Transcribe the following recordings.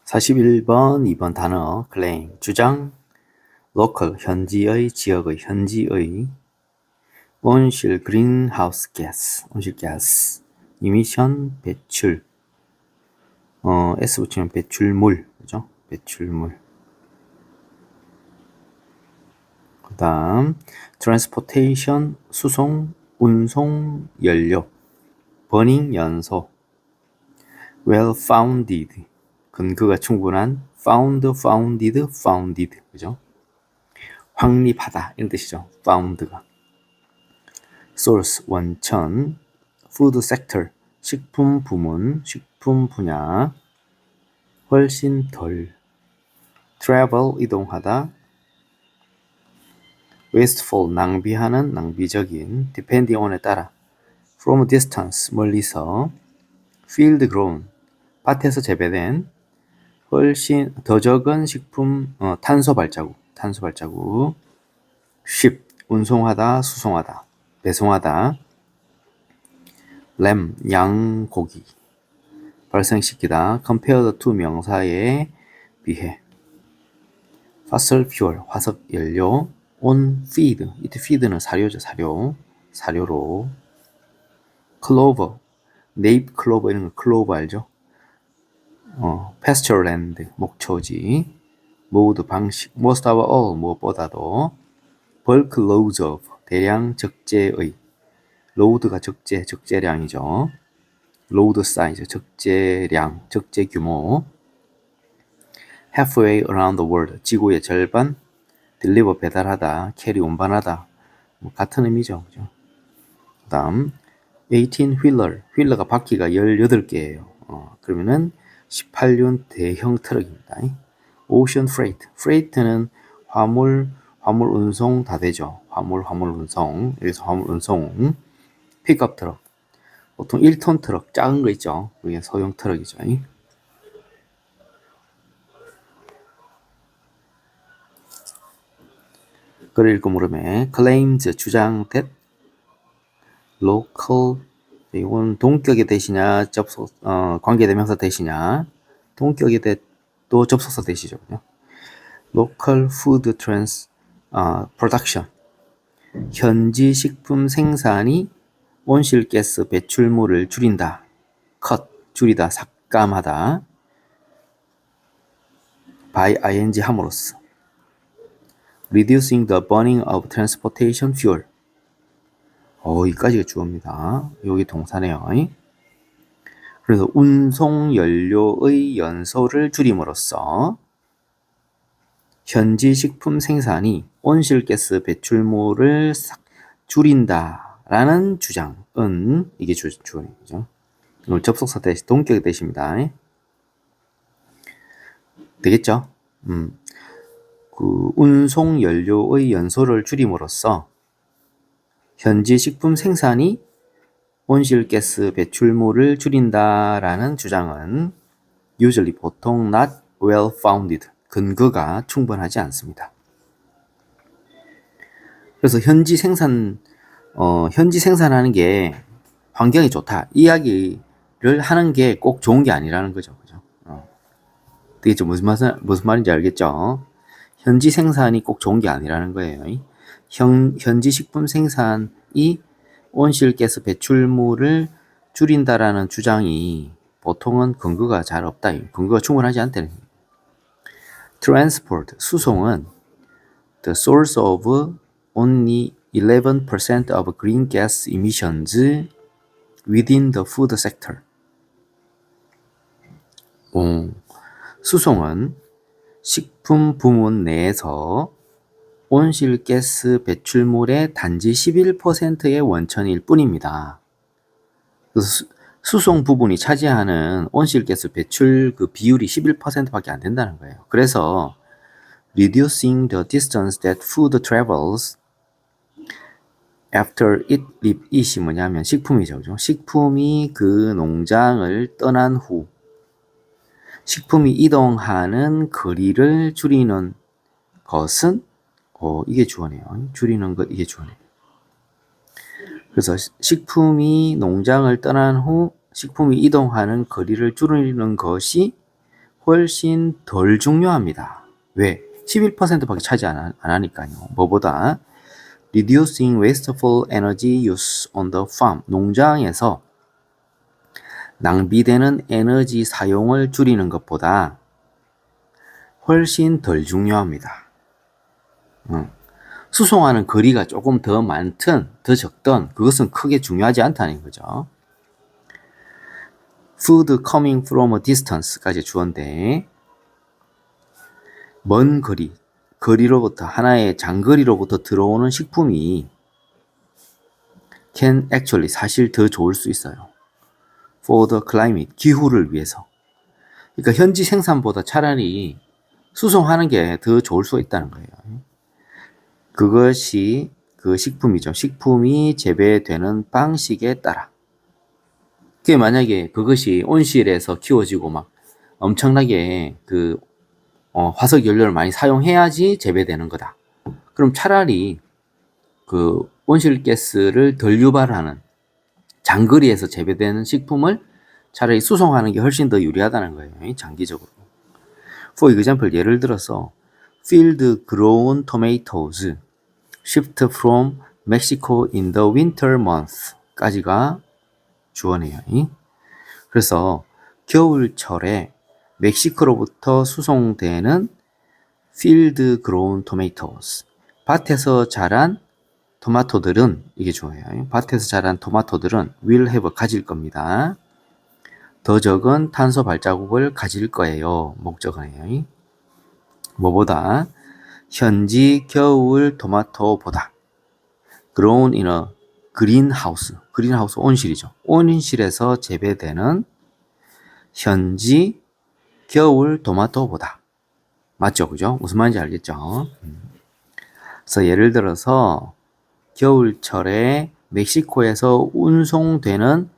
41번 2번 단어 claim 주장 local 현지의 지역의 현지의 온실 greenhouse gas 온실 가스 emission 배출 S 붙이면 배출물 그죠? 배출물 그 다음 transportation 수송 운송 연료 burning 연소 well founded 근거가 충분한 founded 그죠? 확립하다 이런 뜻이죠. found가 source 원천 food sector 식품 부문 식품 분야 훨씬 덜 travel 이동하다 wasteful 낭비하는 낭비적인 depending on에 따라 from a distance 멀리서 field grown 밭에서 재배된 훨씬 더 적은 식품 탄소 발자국 ship 운송하다 수송하다 배송하다 lamb 양고기 발생시키다 compare to 명사에 비해 fossil fuel 화석 연료 on feed 이때 feed는 사료죠 사료로 clover nape clover 이런 거 clover 알죠? pasture land 목초지 mode 방식 most of all 무엇보다도 bulk loads of 대량 적재의 load가 적재량이죠. load size 적재량 적재 규모 halfway around the world 지구의 절반 deliver 배달하다 carry 운반하다 같은 의미죠. 그죠? 그다음 18 휠러가 바퀴가 18개예요. 그러면은 18륜 대형 트럭입니다. ocean freight는 화물 운송 다 되죠. 화물 운송 여기서 화물 운송 픽업 트럭 보통 1톤 트럭 작은 거 있죠. 그게 소형 트럭이죠. 글을 읽고 물음에 claims 주장 that local 이건 동격의 대시냐 관계대명사 대시냐 동격의 대도 접속사 대시죠. local food production 현지 식품 생산이 온실가스 배출물을 줄인다. 줄이다 삭감하다. by ing 함으로써 reducing the burning of transportation fuel 여기까지가 주어입니다. 여기 동사네요. 그래서 운송 연료의 연소를 줄임으로써 현지 식품 생산이 온실가스 배출물을 줄인다라는 주장은 이게 주어이죠. 오늘 접속사 대시 동격의 대시입니다. 되겠죠? 그 운송 연료의 연소를 줄임으로써 현지 식품 생산이 온실가스 배출물을 줄인다라는 주장은 usually 보통 not well founded 근거가 충분하지 않습니다. 그래서 현지 생산하는 게 환경이 좋다 이야기를 하는 게 꼭 좋은 게 아니라는 거죠. 그죠? 되겠죠? 무슨 말인지 알겠죠? 현지 생산이 꼭 좋은 게 아니라는 거예요. 현지 식품 생산이 온실가스 배출물을 줄인다라는 주장이 보통은 근거가 잘 없다. 근거가 충분하지 않다는 거예요. Transport, 수송은 the source of only 11% of green gas emissions within the food sector. 수송은 식품 부문 내에서 온실가스 배출물의 단지 11%의 원천일 뿐입니다. 그래서 수송 부분이 차지하는 온실가스 배출 그 비율이 11%밖에 안 된다는 거예요. 그래서 reducing the distance that food travels after it leaves it이 뭐냐면 식품이죠. 그죠? 식품이 그 농장을 떠난 후 식품이 이동하는 거리를 줄이는 것은 이게 주어네요. 줄이는 것 이게 주어네요. 그래서 식품이 농장을 떠난 후 식품이 이동하는 거리를 줄이는 것이 훨씬 덜 중요합니다. 왜? 11%밖에 차지 안 하니까요. 뭐보다 reducing wasteful energy use on the farm. 농장에서 낭비되는 에너지 사용을 줄이는 것보다 훨씬 덜 중요합니다. 수송하는 거리가 조금 더 많든 더 적든 그것은 크게 중요하지 않다는 거죠. Food coming from a distance까지 주어인데 먼 거리로부터 하나의 장거리로부터 들어오는 식품이 can actually 사실 더 좋을 수 있어요. For the climate 기후를 위해서. 그러니까 현지 생산보다 차라리 수송하는 게 더 좋을 수 있다는 거예요. 그것이 그 식품이죠. 식품이 재배되는 방식에 따라. 그게 만약에 그것이 온실에서 키워지고 막 엄청나게 그 화석 연료를 많이 사용해야지 재배되는 거다. 그럼 차라리 그 온실가스를 덜 유발하는 장거리에서 재배되는 식품을 차라리 수송하는 게 훨씬 더 유리하다는 거예요. 장기적으로. For example, 예를 들어서 field grown tomatoes shipped from Mexico in the winter months 까지가 주어네요. 그래서 겨울철에 멕시코로부터 수송되는 field grown tomatoes 밭에서 자란 토마토들은 이게 주어예요. 밭에서 자란 토마토들은 will have 가질 겁니다. 더 적은 탄소 발자국을 가질 거예요. 목적어예요. 뭐보다 현지 겨울 토마토보다 grown in a greenhouse, greenhouse 온실이죠. 온실에서 재배되는 현지 겨울 토마토보다 맞죠? 그죠? 무슨 말인지 알겠죠? 그래서 예를 들어서 겨울철에 멕시코에서 운송되는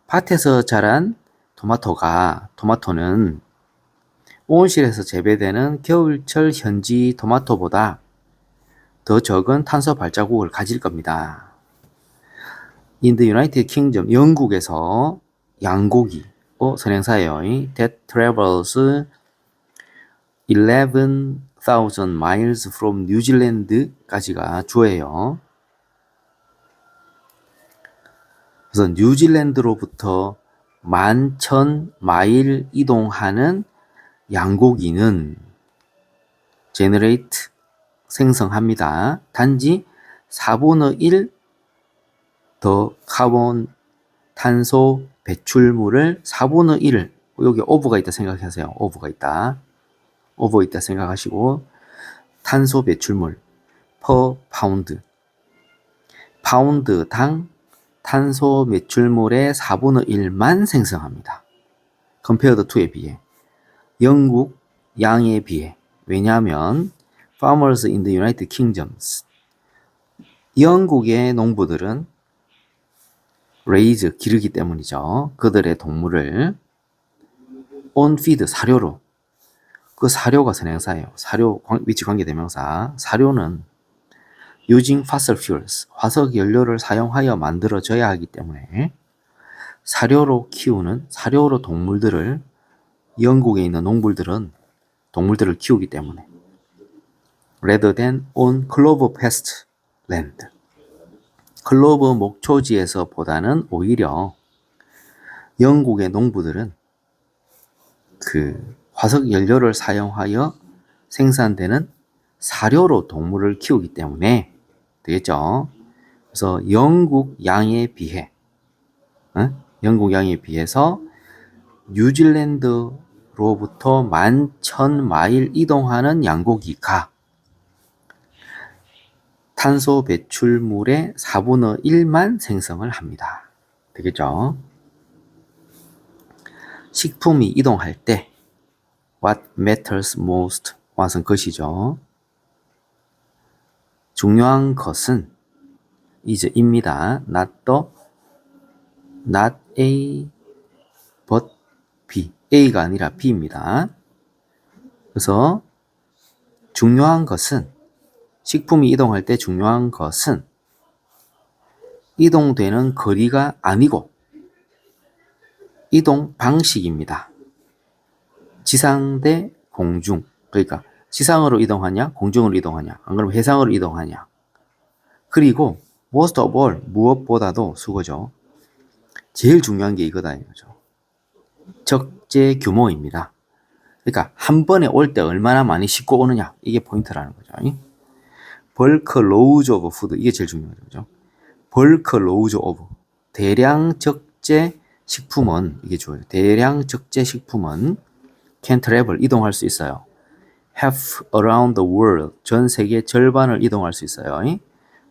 밭에서 자란 토마토는 온실에서 재배되는 겨울철 현지 토마토보다 더 적은 탄소 발자국을 가질 겁니다. In the United Kingdom, 영국에서 양고기, 선행사예요. That travels 11,000 miles from New Zealand까지가 주어예요. 그래서 뉴질랜드로부터 11,000마일 이동하는 양고기는 generate 생성합니다. 단지 4분의 1 더 카본 탄소 배출물을 4분의 1을 여기 오버가 있다 생각하세요. 오버가 있다 생각하시고 탄소 배출물 per 파운드당 탄소 배출물의 4분의 1만 생성합니다. compared to에 비해 영국 양에 비해 왜냐하면 farmers in the United Kingdoms 영국의 농부들은 raise 기르기 때문이죠. 그들의 동물을 on feed 사료로 그 사료가 선행사예요. 사료 위치 관계 대명사 사료는 using fossil fuels 화석 연료를 사용하여 만들어져야 하기 때문에 사료로 동물들을 영국에 있는 농부들은 동물들을 키우기 때문에 rather than on clover past land 클로버 목초지에서 보다는 오히려 영국의 농부들은 그 화석 연료를 사용하여 생산되는 사료로 동물을 키우기 때문에 되겠죠. 그래서 영국 양에 비해서 뉴질랜드로부터 11,000마일 이동하는 양고기가 탄소 배출물의 4분의 1만 생성을 합니다. 되겠죠? 식품이 이동할 때 what matters most what은 것이죠. 중요한 것은 is입니다. not A but B A가 아니라 B입니다. 그래서 중요한 것은 식품이 이동할 때 중요한 것은 이동되는 거리가 아니고 이동 방식입니다. 지상 대 공중. 그러니까 지상으로 이동하냐, 공중으로 이동하냐, 안 그러면 해상으로 이동하냐. 그리고 most of all, 무엇보다도 수거죠. 제일 중요한 게 이거다 이거죠. 적재 규모입니다. 그러니까 한 번에 올 때 얼마나 많이 싣고 오느냐, 이게 포인트라는 거죠. bulk loads of food, 이게 제일 중요하죠. 그죠? bulk loads of, 대량 적재 식품은, 이게 좋아요. 대량 적재 식품은 can travel, 이동할 수 있어요. half around the world, 전 세계 절반을 이동할 수 있어요.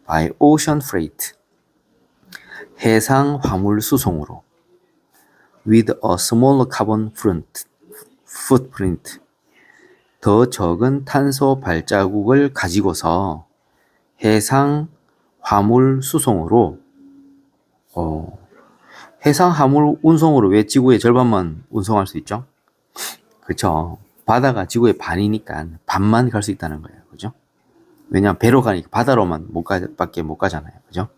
by ocean freight, 해상 화물 수송으로. with a smaller carbon footprint, 더 적은 탄소 발자국을 가지고서 해상 화물 수송으로. 해상 화물 운송으로 왜 지구의 절반만 운송할 수 있죠? 그렇죠. 바다가 지구의 반이니까 반만 갈 수 있다는 거예요. 그죠? 왜냐하면 배로 가니까 바다로만 밖에 못 가잖아요. 그죠?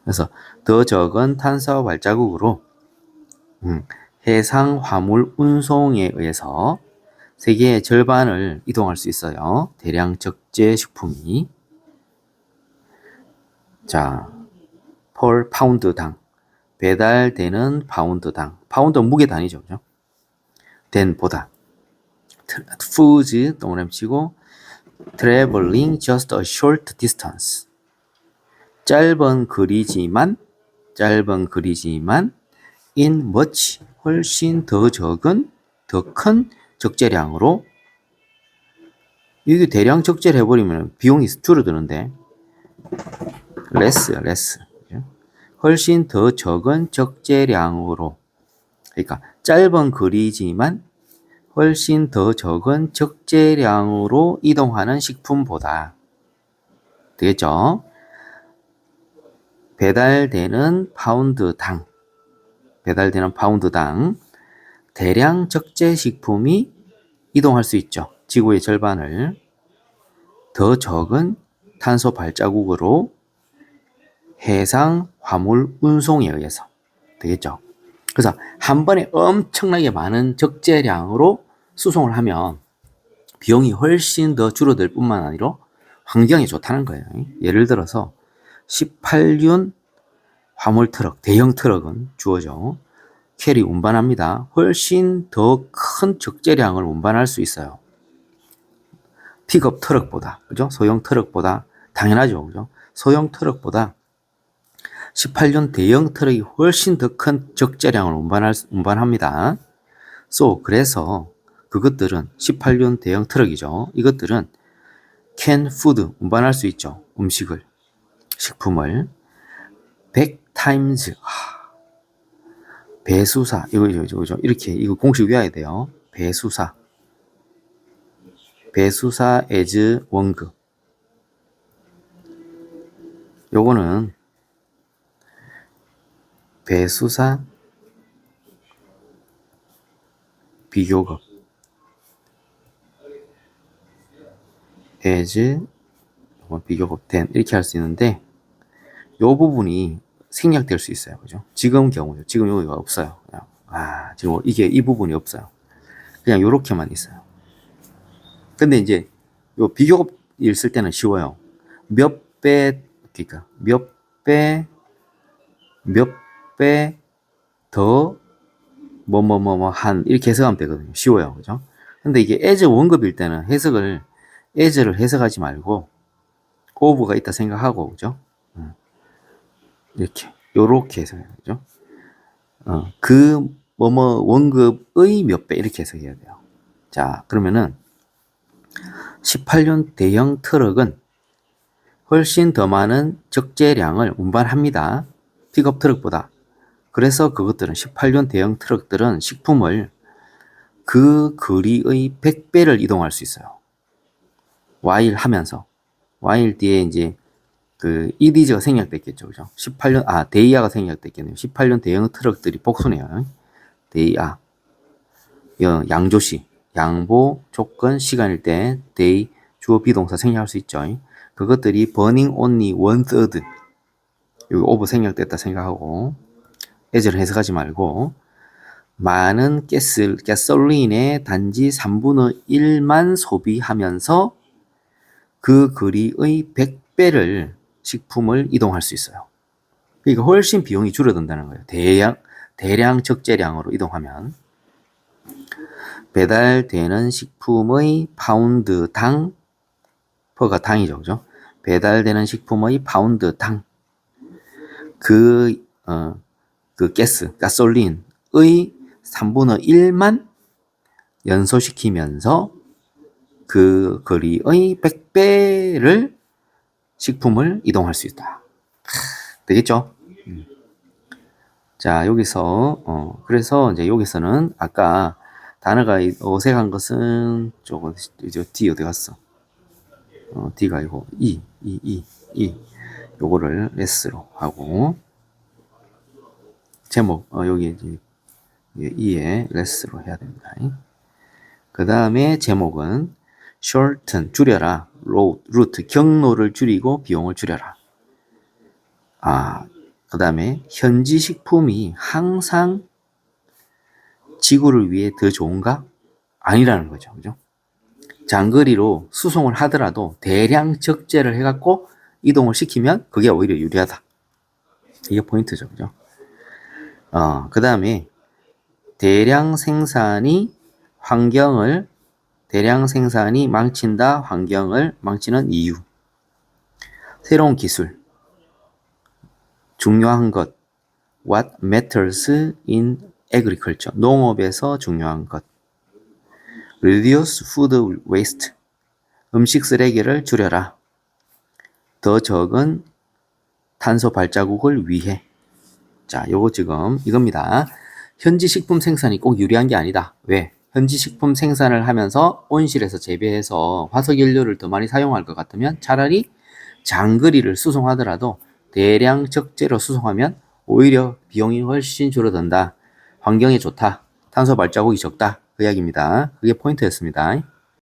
그래서 더 적은 탄소 발자국으로 해상 화물 운송에 의해서 세계의 절반을 이동할 수 있어요. 대량 적재 식품이. 자, per 파운드당, 배달되는 파운드당. 파운드 무게 단위죠. 그죠? than 보다. foods 동그라미 치고 traveling just a short distance. 짧은 거리지만 in much, 훨씬 더 적은, 더 큰 적재량으로. 이게 대량 적재를 해버리면 비용이 줄어드는데 less. 훨씬 더 적은 적재량으로. 그러니까 짧은 거리지만 훨씬 더 적은 적재량으로 이동하는 식품보다. 되겠죠? 배달되는 파운드당 대량 적재 식품이 이동할 수 있죠. 지구의 절반을 더 적은 탄소 발자국으로 해상 화물 운송에 의해서. 되겠죠? 그래서 한 번에 엄청나게 많은 적재량으로 수송을 하면 비용이 훨씬 더 줄어들 뿐만 아니라 환경에 좋다는 거예요. 예를 들어서 18륜 화물 트럭, 대형 트럭은 주어져 캐리 운반합니다. 훨씬 더 큰 적재량을 운반할 수 있어요. 픽업 트럭보다, 그죠? 소형 트럭보다. 당연하죠. 그죠? 소형 트럭보다 18륜 대형 트럭이 훨씬 더 큰 적재량을 운반합니다. 그래서 그것들은 18륜 대형 트럭이죠. 이것들은 can food, 운반할 수 있죠. 음식을, 식품을 100 times, 배수사, 이거죠. 이렇게, 이거 공식 외워야 돼요. 배수사 as 원급. 요거는 배수사 비교급 as 비교급 된, 이렇게 할 수 있는데 요 부분이 생략될 수 있어요. 그죠? 지금 경우죠. 지금 여기가 없어요. 그냥, 지금 이 부분이 없어요. 그냥 요렇게만 있어요. 근데 이제 요 비교급 있을 때는 쉬워요. 몇 배 더 한, 이렇게 해석하면 되거든요. 쉬워요. 그죠? 근데 이게 as 원급일 때는 as를 해석하지 말고 of가 있다 생각하고, 그죠? 요렇게 해석해요. 그죠? 그 원급의 몇 배, 이렇게 해석해야 돼요. 자, 그러면은 18륜 대형 트럭은 훨씬 더 많은 적재량을 운반합니다. 픽업 트럭보다. 그래서 그것들은 18륜 대형 트럭들은 식품을 그 거리의 100배를 이동할 수 있어요. while 하면서. while 뒤에 이제 그 EDG가 생략됐겠죠. 그죠? 18륜, 데이아가 생략됐겠네요. 18륜 대형 트럭들이 복수네요. 데이아. 양조시. 양보, 조건, 시간일 때 데이, 주어 비동사 생략할 수 있죠. 그것들이 burning only 1/3. 여기 over 생략됐다 생각하고 as를 해석하지 말고 많은 가솔린의 단지 3분의 1만 소비하면서 그 거리의 100배를 식품을 이동할 수 있어요. 그러니까 훨씬 비용이 줄어든다는 거예요. 대량 적재량으로 이동하면. 배달되는 식품의 파운드당, 퍼가 당이죠, 그죠? 배달되는 식품의 파운드당, 그 가솔린의 3분의 1만 연소시키면서 그 거리의 100배를 식품을 이동할 수 있다. 되겠죠? 자, 여기서, 그래서 이제 여기서는 아까 단어가 어색한 것은 조금, 이제 D 어디 갔어? D가 아니고 E. 요거를 S로 하고, 제목, 여기 이제 E에 S로 해야 됩니다. 그 다음에 제목은 shorten, 줄여라. route, 경로를 줄이고 비용을 줄여라. 그 다음에 현지 식품이 항상 지구를 위해 더 좋은가? 아니라는 거죠. 그죠? 장거리로 수송을 하더라도 대량 적재를 해갖고 이동을 시키면 그게 오히려 유리하다. 이게 포인트죠. 그죠? 그 다음에 대량 생산이 망친다, 환경을 망치는 이유. 새로운 기술. 중요한 것. What matters in agriculture. 농업에서 중요한 것. Reduce food waste. 음식 쓰레기를 줄여라. 더 적은 탄소 발자국을 위해. 자, 요거 지금 이겁니다. 현지 식품 생산이 꼭 유리한 게 아니다. 왜? 현지 식품 생산을 하면서 온실에서 재배해서 화석 연료를 더 많이 사용할 것 같으면 차라리 장거리를 수송하더라도 대량 적재로 수송하면 오히려 비용이 훨씬 줄어든다. 환경에 좋다. 탄소 발자국이 적다. 그 이야기입니다. 그게 포인트였습니다.